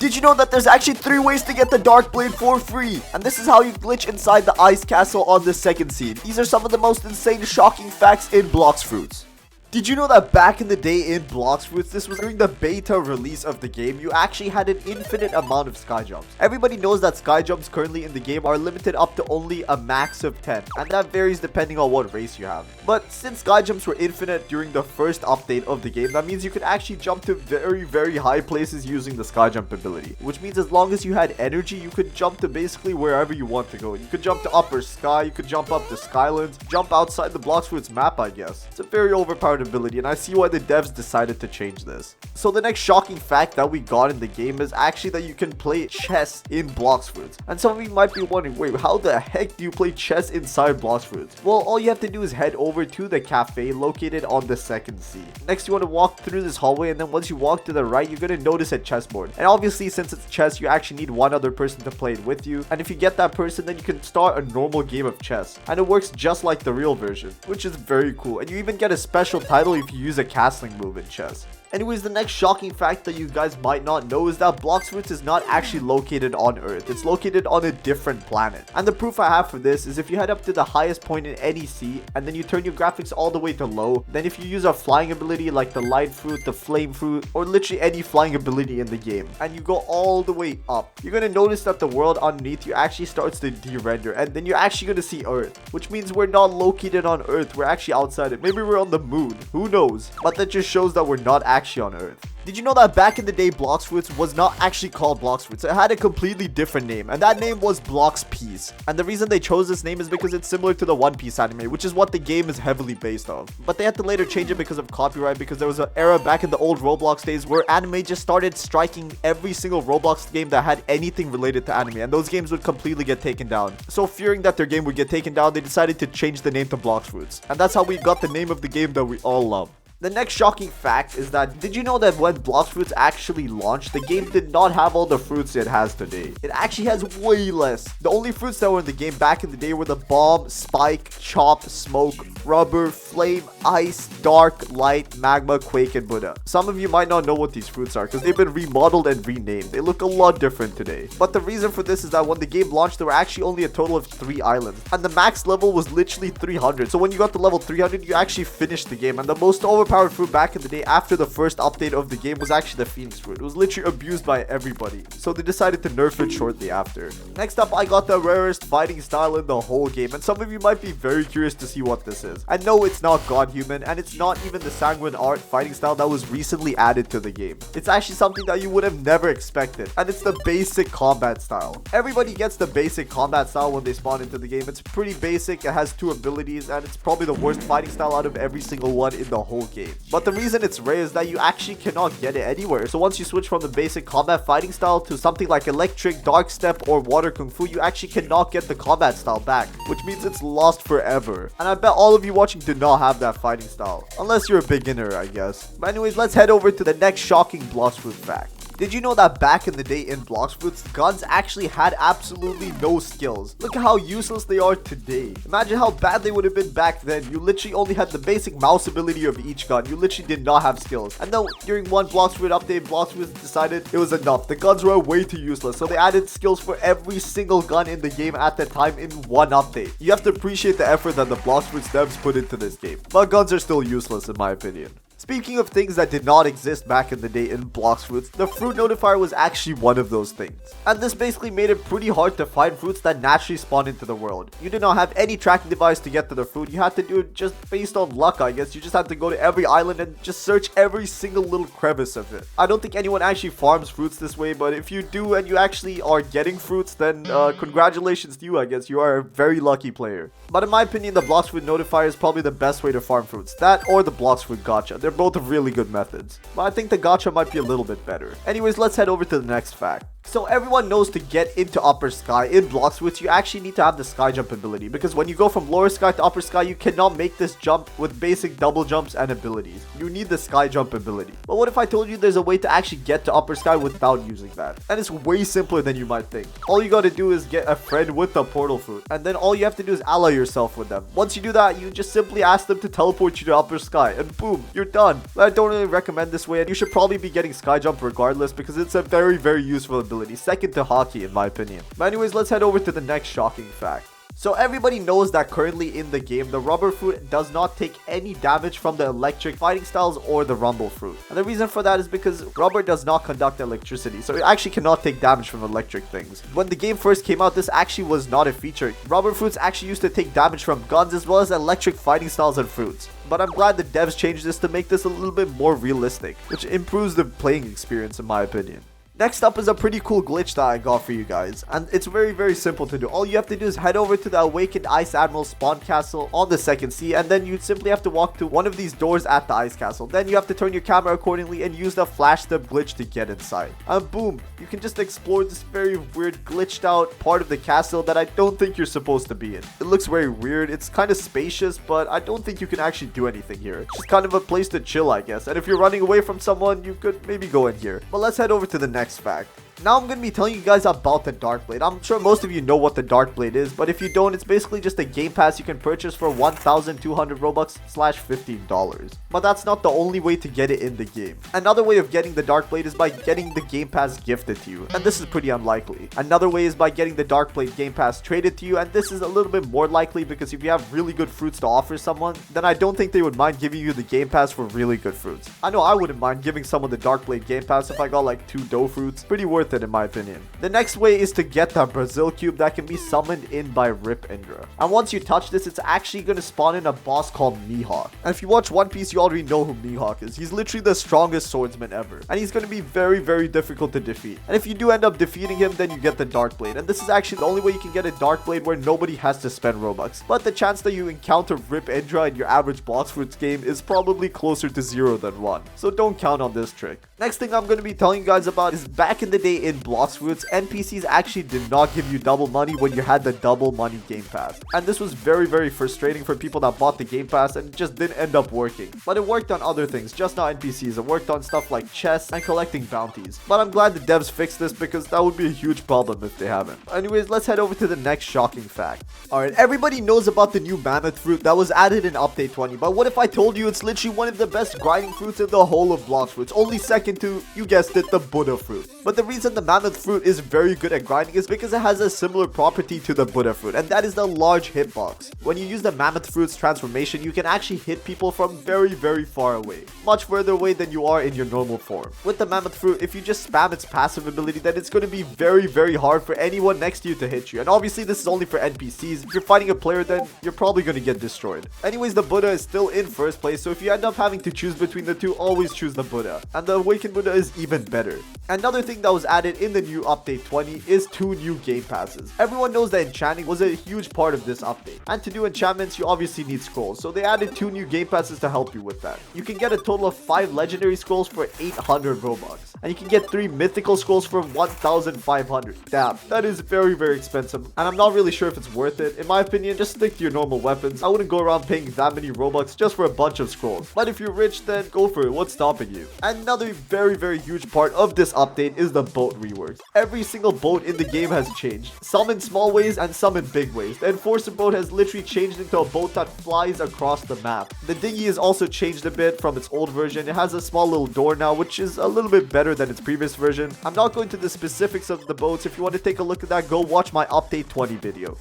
Did you know that there's actually 3 ways to get the Dark Blade for free? And this is how you glitch inside the Ice Castle on the second scene. These are some of the most insane, shocking facts in Blox Fruits. Did you know that back in the day in Blox Fruits, this was during the beta release of the game, you actually had an infinite amount of sky jumps. Everybody knows that sky jumps currently in the game are limited up to only a max of 10, and that varies depending on what race you have. But since sky jumps were infinite during the first update of the game, that means you could actually jump to very high places using the sky jump ability, which means as long as you had energy, you could jump to basically wherever you want to go. You could jump to upper sky, you could jump up to Skylands, jump outside the Blox Fruits map, I guess. It's a very overpowered ability, and I see why the devs decided to change this. So the next shocking fact that we got in the game is actually that you can play chess in Blox Fruits. And some of you might be wondering, wait, how the heck do you play chess inside Blox Fruits? Well, all you have to do is head over to the cafe located on the second sea. Next, you want to walk through this hallway, and then once you walk to the right, you're going to notice a chessboard. And obviously, since it's chess, you actually need one other person to play it with you. And if you get that person, then you can start a normal game of chess. And it works just like the real version, which is very cool. And you even get a special title if you use a castling move in chess. Anyways, the next shocking fact that you guys might not know is that Blox Fruits is not actually located on Earth. It's located on a different planet. And the proof I have for this is if you head up to the highest point in any sea, and then you turn your graphics all the way to low, then if you use a flying ability like the Light Fruit, the Flame Fruit, or literally any flying ability in the game, and you go all the way up, you're going to notice that the world underneath you actually starts to de-render, and then you're actually going to see Earth, which means we're not located on Earth. We're actually outside it. Maybe we're on the moon. Who knows? But that just shows that we're not actually on Earth. Did you know that back in the day, Blox Fruits was not actually called Blox Fruits? It had a completely different name, and that name was Blox Piece. And the reason they chose this name is because it's similar to the One Piece anime, which is what the game is heavily based on. But they had to later change it because of copyright, because there was an era back in the old Roblox days where anime just started striking every single Roblox game that had anything related to anime, and those games would completely get taken down. So fearing that their game would get taken down, they decided to change the name to Blox Fruits. And that's how we got the name of the game that we all love. The next shocking fact is that, did you know that when Blox Fruits actually launched, the game did not have all the fruits it has today? It actually has way less. The only fruits that were in the game back in the day were the Bomb, Spike, Chop, Smoke, Rubber, Flame, Ice, Dark, Light, Magma, Quake, and Buddha. Some of you might not know what these fruits are because they've been remodeled and renamed. They look a lot different today. But the reason for this is that when the game launched, there were actually only a total of 3 islands. And the max level was literally 300. So when you got to level 300, you actually finished the game. And the most overpowered fruit back in the day after the first update of the game was actually the Phoenix Fruit. It was literally abused by everybody. So they decided to nerf it shortly after. Next up, I got the rarest fighting style in the whole game. And some of you might be very curious to see what this is. And no, it's not God Human, and it's not even the Sanguine Art fighting style that was recently added to the game. It's actually something that you would have never expected, and it's the basic combat style. Everybody gets the basic combat style when they spawn into the game. It's pretty basic, it has 2 abilities, and it's probably the worst fighting style out of every single one in the whole game. But the reason it's rare is that you actually cannot get it anywhere. So once you switch from the basic combat fighting style to something like Electric, Dark Step, or Water Kung Fu, you actually cannot get the combat style back, which means it's lost forever. And I bet all of you watching do not have that fighting style, unless you're a beginner, I guess. But anyways, let's head over to the next shocking Blox Fruit fact. Did you know that back in the day in Blox Fruits, guns actually had absolutely no skills? Look at how useless they are today. Imagine how bad they would have been back then. You literally only had the basic mouse ability of each gun. You literally did not have skills. And then during one Blox Fruit update, Blox Fruits decided it was enough. The guns were way too useless. So they added skills for every single gun in the game at the time in one update. You have to appreciate the effort that the Blox Fruits devs put into this game. But guns are still useless in my opinion. Speaking of things that did not exist back in the day in Blox Fruits, the fruit notifier was actually one of those things. And this basically made it pretty hard to find fruits that naturally spawn into the world. You did not have any tracking device to get to the fruit. You had to do it just based on luck, I guess. You just had to go to every island and just search every single little crevice of it. I don't think anyone actually farms fruits this way, but if you do and you actually are getting fruits, then congratulations to you, I guess. You are a very lucky player. But in my opinion, the Blox Fruit notifier is probably the best way to farm fruits. That or the Blox Fruit gacha. They're both really good methods, but I think the gacha might be a little bit better. Anyways, let's head over to the next fact. So everyone knows to get into upper sky in Blox Fruits, you actually need to have the sky jump ability, because when you go from lower sky to upper sky, you cannot make this jump with basic double jumps and abilities. You need the sky jump ability. But what if I told you there's a way to actually get to upper sky without using that? And it's way simpler than you might think. All you gotta do is get a friend with the portal fruit, and then all you have to do is ally yourself with them. Once you do that, you just simply ask them to teleport you to upper sky, and boom, you're done. But I don't really recommend this way, and you should probably be getting sky jump regardless, because it's a very, very useful ability, second to hockey in my opinion. But anyways, let's head over to the next shocking fact. So everybody knows that currently in the game, the rubber fruit does not take any damage from the electric fighting styles or the rumble fruit. And the reason for that is because rubber does not conduct electricity, so it actually cannot take damage from electric things. When the game first came out, this actually was not a feature. Rubber fruits actually used to take damage from guns as well as electric fighting styles and fruits. But I'm glad the devs changed this to make this a little bit more realistic, which improves the playing experience in my opinion. Next up is a pretty cool glitch that I got for you guys, and it's very, very simple to do. All you have to do is head over to the Awakened Ice Admiral spawn castle on the second sea, and then you simply have to walk to one of these doors at the ice castle. Then you have to turn your camera accordingly and use the flash step glitch to get inside. And boom, you can just explore this very weird glitched out part of the castle that I don't think you're supposed to be in. It looks very weird, it's kind of spacious, but I don't think you can actually do anything here. It's just kind of a place to chill, I guess. And if you're running away from someone, you could maybe go in here. But let's head over to the next fact. Now I'm going to be telling you guys about the Dark Blade. I'm sure most of you know what the Dark Blade is, but if you don't, it's basically just a game pass you can purchase for 1,200 Robux / $15. But that's not the only way to get it in the game. Another way of getting the Dark Blade is by getting the game pass gifted to you, and this is pretty unlikely. Another way is by getting the Dark Blade game pass traded to you, and this is a little bit more likely because if you have really good fruits to offer someone, then I don't think they would mind giving you the game pass for really good fruits. I know I wouldn't mind giving someone the Dark Blade game pass if I got like 2 dough fruits. Pretty worth it in my opinion. The next way is to get the Brazil cube that can be summoned in by Rip Indra. And once you touch this, it's actually going to spawn in a boss called Mihawk. And if you watch One Piece, you already know who Mihawk is. He's literally the strongest swordsman ever. And he's going to be very, very difficult to defeat. And if you do end up defeating him, then you get the Dark Blade. And this is actually the only way you can get a Dark Blade where nobody has to spend Robux. But the chance that you encounter Rip Indra in your average Blox Fruits game is probably closer to 0 than 1. So don't count on this trick. Next thing I'm going to be telling you guys about is back in the day in Blox Fruits, NPCs actually did not give you double money when you had the double money game pass. And this was very, very frustrating for people that bought the game pass and it just didn't end up working. But it worked on other things, just not NPCs. It worked on stuff like chests and collecting bounties. But I'm glad the devs fixed this because that would be a huge problem if they haven't. Anyways, let's head over to the next shocking fact. Alright, everybody knows about the new Mammoth Fruit that was added in Update 20. But what if I told you it's literally one of the best grinding fruits in the whole of Blox Fruits? Only second to, you guessed it, the Buddha Fruit. But the reason the Mammoth Fruit is very good at grinding is because it has a similar property to the Buddha Fruit, and that is the large hitbox. When you use the Mammoth Fruit's transformation, you can actually hit people from very, very far away. Much further away than you are in your normal form. With the Mammoth Fruit, if you just spam its passive ability, then it's going to be very, very hard for anyone next to you to hit you. And obviously this is only for NPCs. If you're fighting a player, then you're probably going to get destroyed. Anyways, the Buddha is still in first place, so if you end up having to choose between the two, always choose the Buddha. And the Awakened Buddha is even better. Another thing that was added in the new Update 20 is 2 new game passes. Everyone knows that enchanting was a huge part of this update. And to do enchantments, you obviously need scrolls. So they added 2 new game passes to help you with that. You can get a total of 5 legendary scrolls for 800 Robux. And you can get 3 mythical scrolls for 1,500. Damn, that is very, very expensive. And I'm not really sure if it's worth it. In my opinion, just stick to your normal weapons. I wouldn't go around paying that many Robux just for a bunch of scrolls. But if you're rich, then go for it. What's stopping you? Another very, very huge part of this update is the boat reworks. Every single boat in the game has changed. Some in small ways and some in big ways. The Enforcer boat has literally changed into a boat that flies across the map. The dinghy is also changed a bit from its old version. It has a small little door now, which is a little bit better than its previous version. I'm not going to the specifics of the boats. If you want to take a look at that, go watch my Update 20 video.